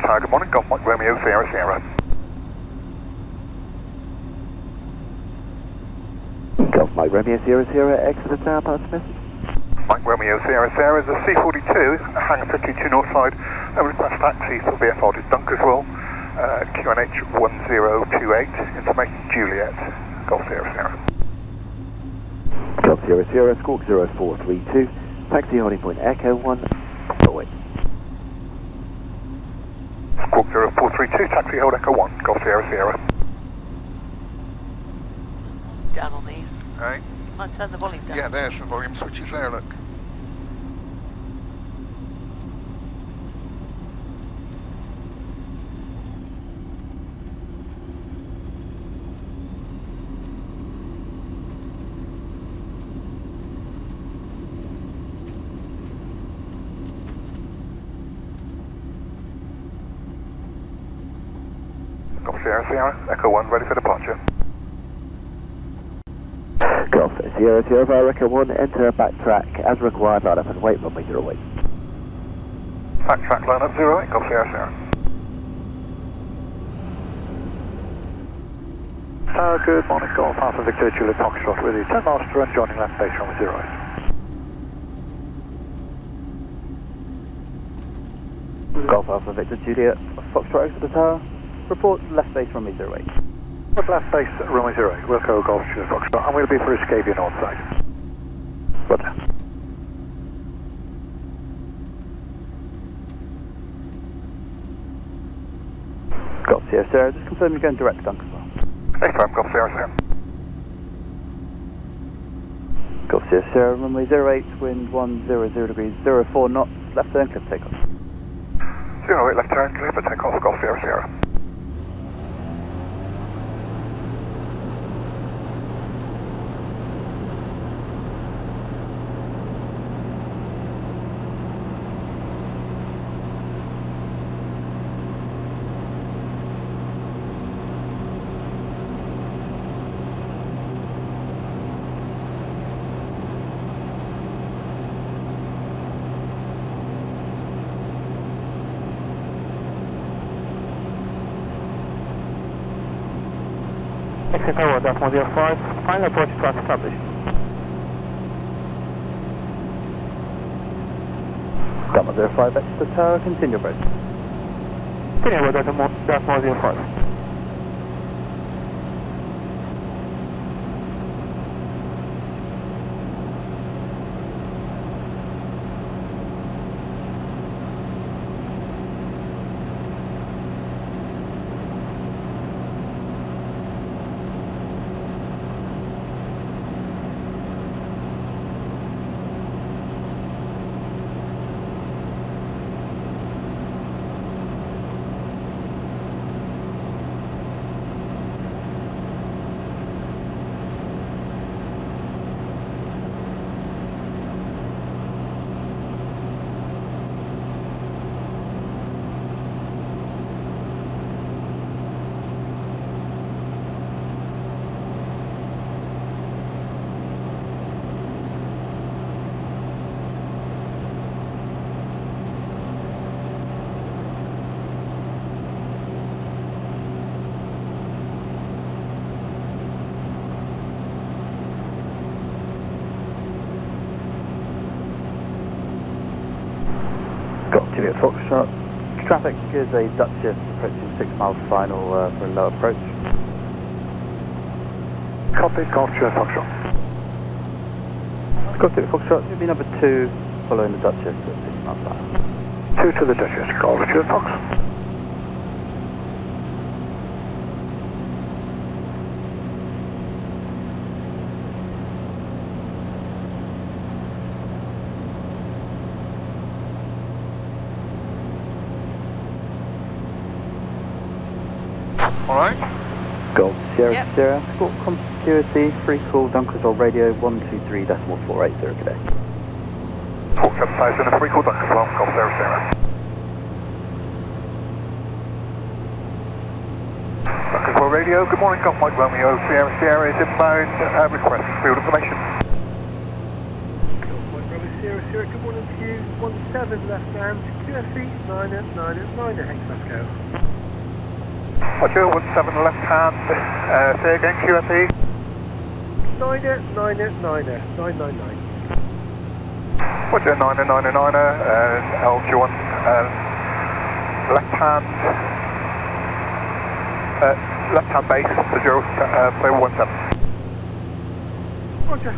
Tower, good morning, Golf Mike Romeo Sierra Sierra. Golf Mike Romeo Sierra Sierra, Exeter Tower, pass message. Mike Romeo Sierra Sierra is a C42, hangar 52 north side, request taxi for VFR to Dunkeswell, QNH 1028, information Juliet, Golf Sierra Sierra. Golf Sierra Sierra, Squawk 0432, taxi holding point Echo 1, away. Squawk 0432, taxi hold Echo 1, Golf Sierra Sierra. Down on these. Hey? Might turn the volume down. Yeah, there's the volume switches there, look. Golf Sierra Sierra, Echo 1 ready for departure. Golf Sierra Sierra via Echo 1, enter backtrack as required, line up and wait, runway 08. Backtrack line up 08, Golf Sierra Sierra. Tower, good morning, Golf Alpha Victor Juliet Foxtrot with you, 10 miles to run, joining left base runway 08. Golf Alpha Victor Juliet Foxtrot Exeter Tower, report left base runway 08. With left base runway 08, Wilco Golf Juliet Foxtrot, I'm going to be for Escavia north side. Roger. Golf Sierra Sierra, just confirm you're going direct to Dunkeswell. Affirm, Golf Sierra Sierra. Golf Sierra Sierra, runway 08, wind 100 degrees, 04 knots, left turn, cliff takeoff. 08 left turn, clear for takeoff, Golf Sierra Sierra. Exeter Tower, Delta 105, final approach track established. Delta 05 Exeter Tower, continue approach. Continue, Delta 105. Golf Juliet Foxtrot, traffic is a Duchess approaching 6 miles final for a low approach. Copy, Golf Juliet Foxtrot. Golf Juliet Foxtrot, you'll be number 2 following the Duchess at 6 miles final. 2 to the Duchess, Golf Juliet Fox. Alright? Golf Sierra Yep. Sierra, Squawk Security, free call Dunkeswell radio 123.480 today. Squawk 7000 and free call Dunkeswell, Golf Sierra Sierra. Dunkeswell radio, good morning, Golf Mike Romeo, Sierra Sierra is inbound, request field information. Golf Mike Romeo Sierra Sierra, good morning to you. 17 left hand, QFE 9 hectopascal. Roger, 17 left hand, say again, QFE? 999. Roger, 999, LG1, left hand base, 017. Roger.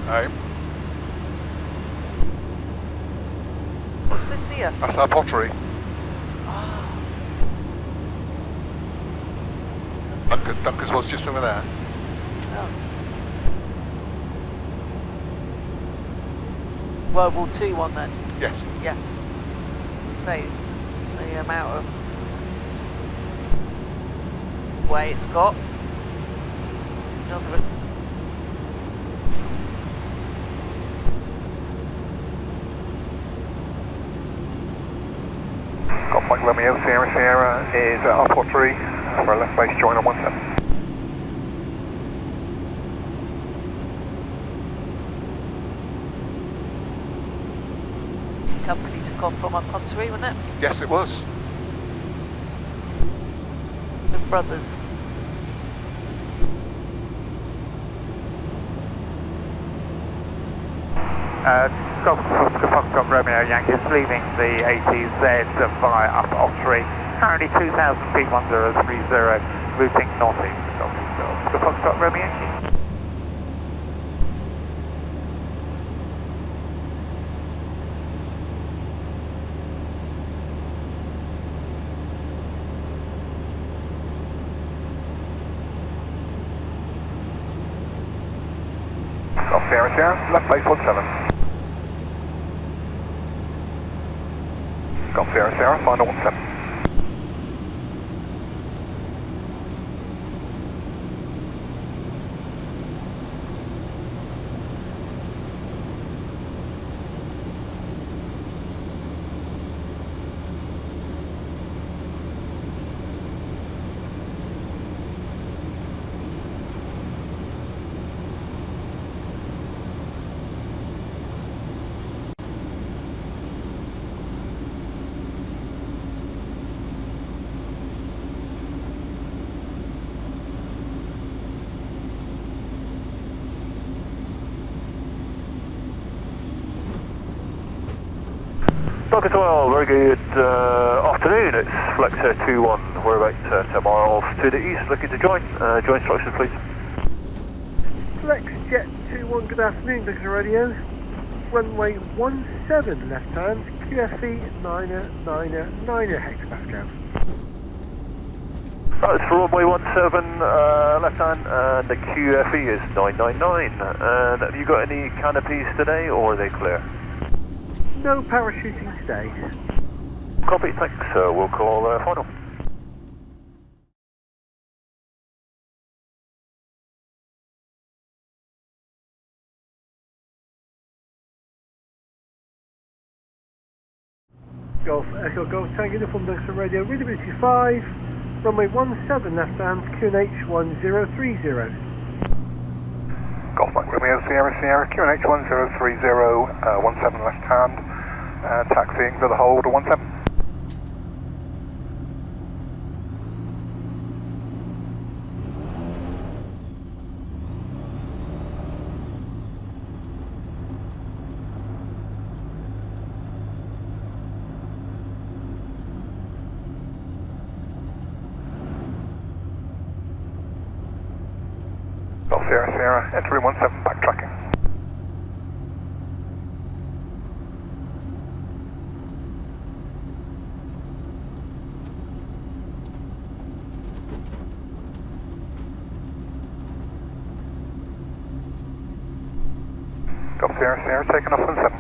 Aim. What's this here? That's our pottery. Oh, Dunkeswell's just over there. oh. World War II one then? Yes. Yes. Say the amount of way it's got. Another. Got Mike Romeo, Sierra is at our pottery for a left base join on 17. The company took off from our pottery, wasn't it? Yes, it was. The brothers. Golf Romeo Yankees leaving the ATZ via up Ottery. Currently 2000 feet 1030, routing northeast. Golf Romeo Yankee. Golf Sierra, left base 17. Golf Sierra, final 17. Dunkeswell, very good afternoon. It's Flexer 21. We're about 10 miles to the east, looking to join. Join instructions, please. Flex Jet 21, good afternoon, Dunkeswell Radio. Runway 17 left hand, QFE 9 hectopascal. Right, it's for runway 17 left hand, and the QFE is 999. And have you got any canopies today, or are they clear? No parachuting today. Copy, thanks. We'll call final. Golf Echo Golf Tango Uniform Dunkeswell Radio, readability 5, runway 17 left hand, QNH 1030. Golf Mike Romeo, Sierra, QNH 1030, 17 left hand, taxiing to the hold 17. Golf Sierra, entering 17, backtracking. Golf Sierra, taking off 17.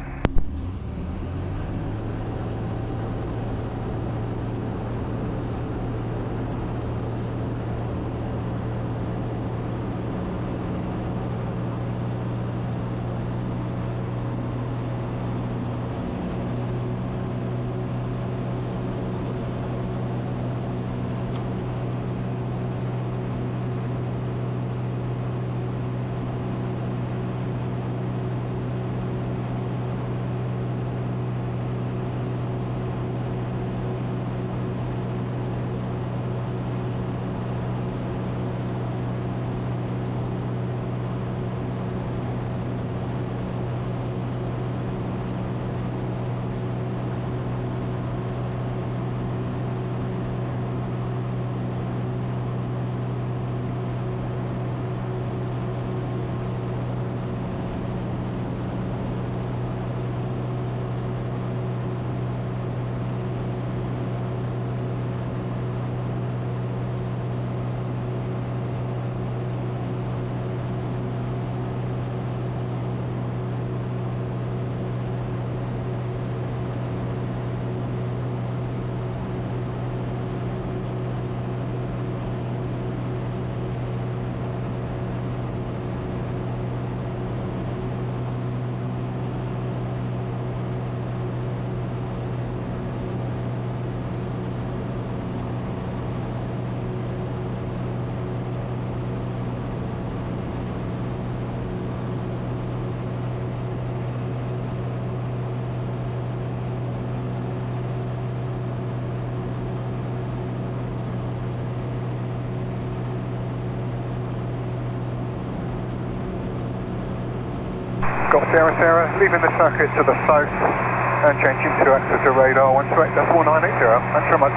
Golf Sierra Sierra, leaving the circuit to the south and changing to Exeter radar 128.4980. Thanks very much.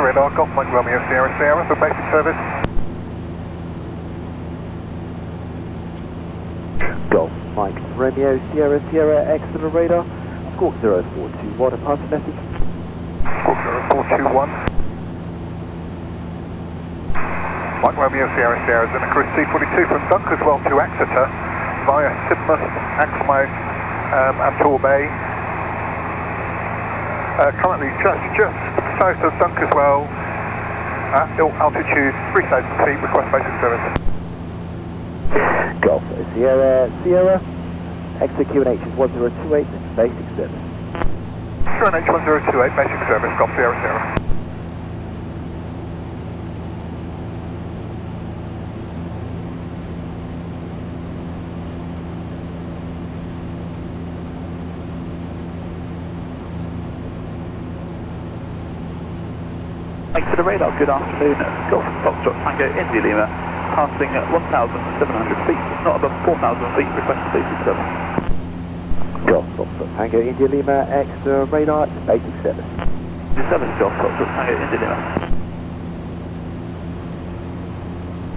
Radar Golf Mike Romeo Sierra Sierra for basic service. Golf Mike Romeo Sierra Sierra Exeter radar. Squawk 0421, a passing message. Squawk 0421. Mike Romeo Sierra Sierra is in Ikarus C42 from Dunkeswell to Exeter via Sidmouth, Axmouth and Torbay. Currently just south of Dunkeswell at altitude 3,000 feet, request basic service. Golf Sierra Sierra, Exeter QNH is 1028, basic service. QNH 1028, basic service, Golf Sierra Sierra. To the radar, good afternoon. Golf Foxtrot Tango India Lima, passing at 1,700 feet, not above 4,000 feet, request basic service. Golf Foxtrot Tango India Lima, Exeter radar, basic service. 7 Golf Foxtrot Tango India Lima.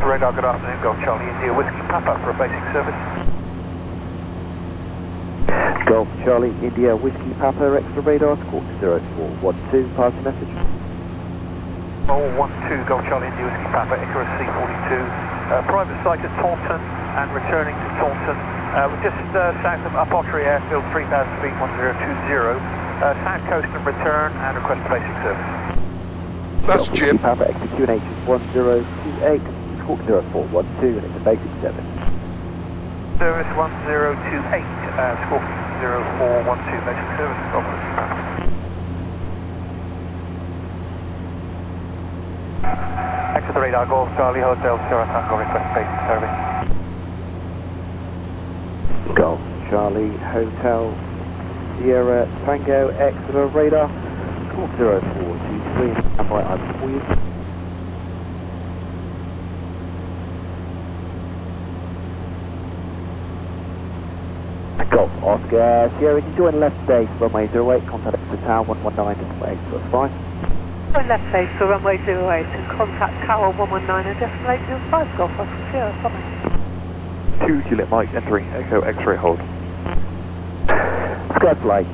Radar, good afternoon. Golf Charlie India Whiskey Papa for a basic service. Golf Charlie India Whiskey Papa, Exeter radar, squawk 0412, passing message. 12 Golf Charlie India Whiskey Papa, Ikarus C42, private site at Taunton and returning to Taunton. We're just south of Upottery Airfield, 3,000 feet, 1020. South coast and return and request basic service. That's Golf Jim. Whiskey Papa, Exeter QNH is 1028, squawk 0412, and it's a basic service. Service 1028, squawking 0412, basic service. Golf Whiskey Papa. Exeter radar, Golf Charlie Hotel Sierra Tango, request basic service. Golf Charlie Hotel Sierra Tango Exeter radar, squawk 0423, and by item for you. Golf Oscar Sierra, you join left base, runway 08, contact the tower 119.8 to a 5. Going left face to runway 08 and contact tower 119 and destination 5 Golf Oscar Sierra, coming. 2 Juliet Mike, entering Echo X-ray hold. Skyflight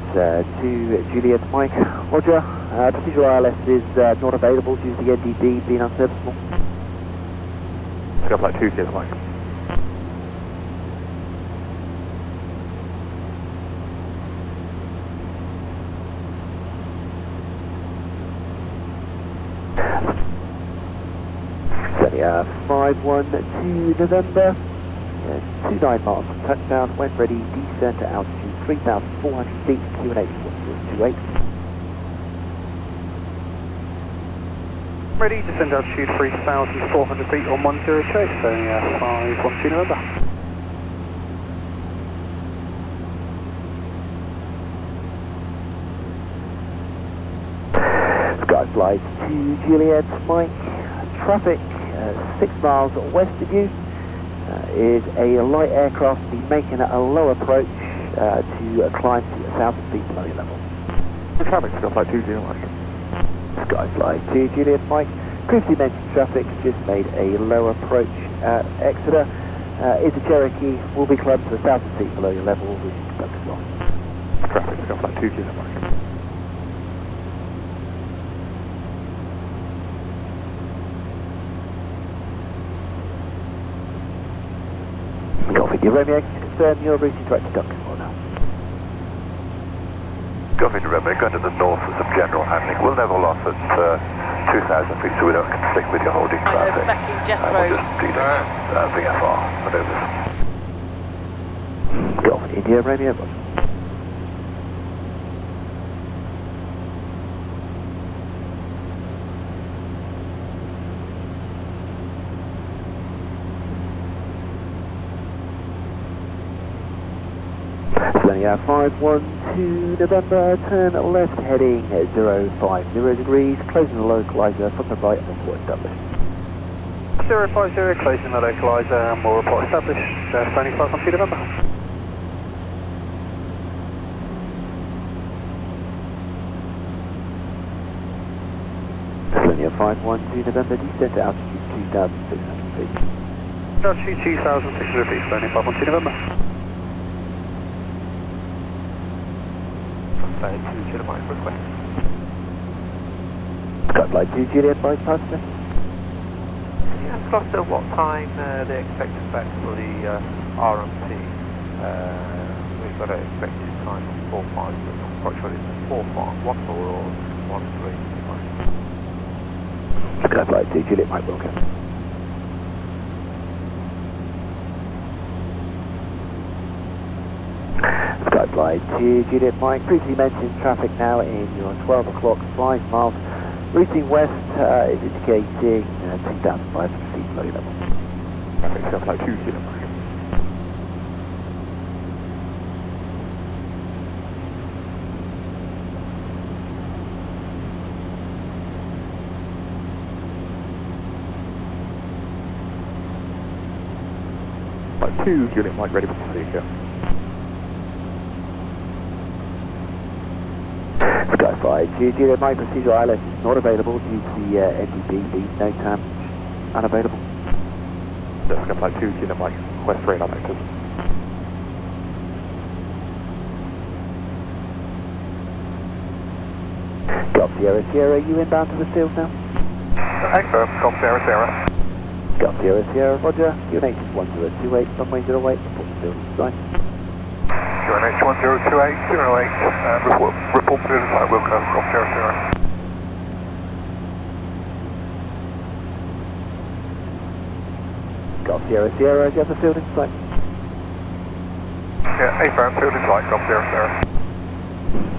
to Juliet Mike, roger. Procedural ILS is not available due to the NDD being unserviceable. Skyflight 2 Juliet Mike. Tanya 512 November, 29 miles from touchdown, when ready, descend to altitude 3,400 feet, QNH 1028. Ready, descend altitude 3,400 feet on 102, Tanya 512 November. Skyflight to Juliet Mike, traffic 6 miles west of you is a light aircraft be making a low approach to climb to 1,000 feet below your level. Traffic, Skyflight 2 Juliet Mike. Skyflight to Juliet Mike, previously mentioned traffic just made a low approach at Exeter. Is a Cherokee, will be climbed to 1,000 feet below your level, which is Dunkeswell. Traffic, Skyflight 2 Juliet Mike. Golf India Romeo, can you confirm your routing direct to Dunkeswell now? Golf India Romeo, going to the north for some general handling. We'll level off at 2,000 feet, so we don't stick with your holding I know, traffic. backing We'll Jethro's. just dealing VFR maneuvers. Golf India Romeo, roger. Tanya 512 November, turn left heading 050 degrees, closing the localizer from the right, report established. 050, closing the localizer, more report established, Tony 512 November. Tanya 512 November, descent to altitude 2,600 feet. Altitude 2,600 feet, Tony 512 November. Flight 2 Juliet Mike request. Flight 2 Juliet Mike passenger. Yeah, Cluster, what time they expect us back for the RMT? We've got an expected time of 4-5, but not quite sure it's 4-5, 1-4 or 1-3. Flight 2 Juliet Mike Wilco. Flight 2 Juliet Mike, previously mentioned traffic now in your 12 o'clock 5 miles. Routing west is indicating 2,500 feet low level. Traffic Flight 2 Juliet Mike. Flight 2 Juliet Mike ready for procedure. Skyfly 2 Juliet Mike, procedural ILS is not available due to the NDB being no time unavailable. Skyfly 2 Juliet Mike, request radar vectors. Golf Sierra Sierra, you inbound to the field now? Excellent, Golf Sierra Sierra. Golf Sierra Sierra, Roger, QNH 1028, runway 08, report the field inside. QNH 1028, 08, report to the site, Wilco, Golf Sierra Sierra. Golf Sierra Sierra, do you have the field in sight? Yeah, A-firm, field in sight, Golf Sierra Sierra.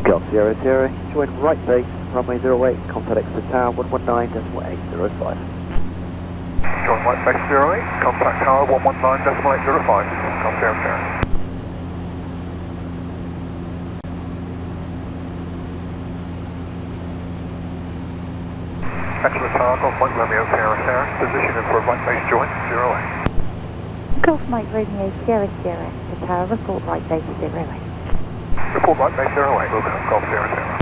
Golf Sierra Sierra, join right base, runway 08, contact Exeter Tower 119.805. Join right base 08, contact tower 119.805, Golf Sierra Sierra. Exeter Tower, Golf Mike Romeo Sierra Sierra, positioning for a right base join 08. Golf Mike Romeo Sierra Sierra, the tower, report right base 08. Report right base 08, Wilco, Golf Sierra Sierra.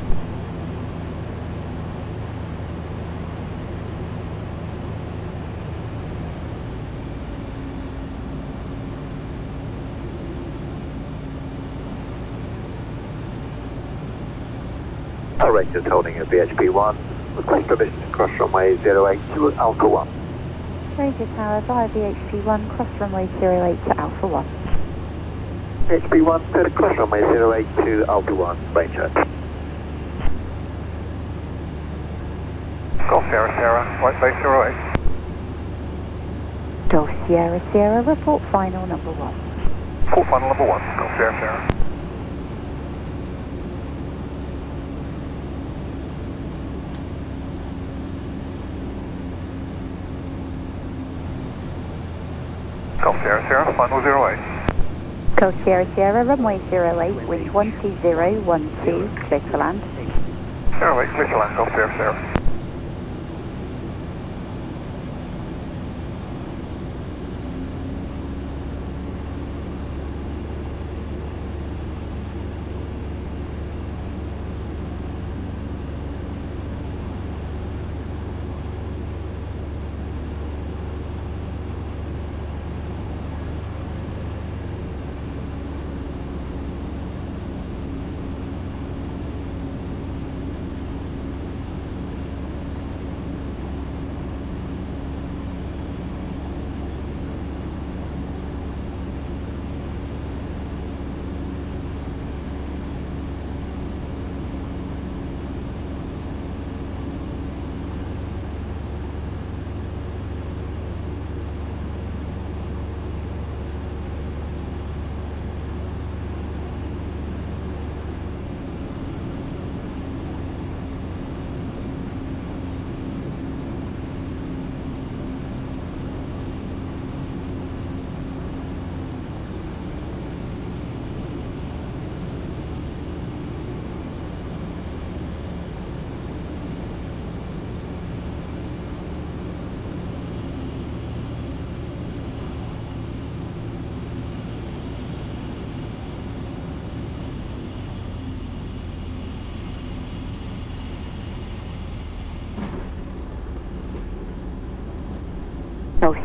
Our Rangers holding at BHP1, request permission to cross runway 08 to Alpha 1. Ranger Tower via VHP1, cross runway 08 to Alpha 1. BHP1, clear to cross runway 08 to Alpha 1, Ranger. Golf Sierra Sierra, right base 08. Golf Sierra Sierra, report final number 1. Report final number 1, Golf Sierra Sierra. Golf Sierra Sierra, final 08. Golf Sierra Sierra, runway 08, wind 12012, clear to land. 08, clear to land, Golf Sierra Sierra.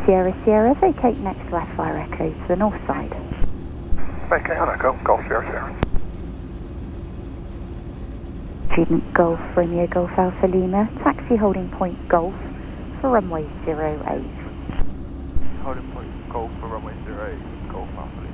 Sierra Sierra, vacate next left fire echo to the north side. Vacate on Echo, Golf Sierra Sierra. Student Golf Romeo Golf Alpha Lima, taxi holding point Golf for runway 08. Holding point Golf for runway 08, Golf Alpha.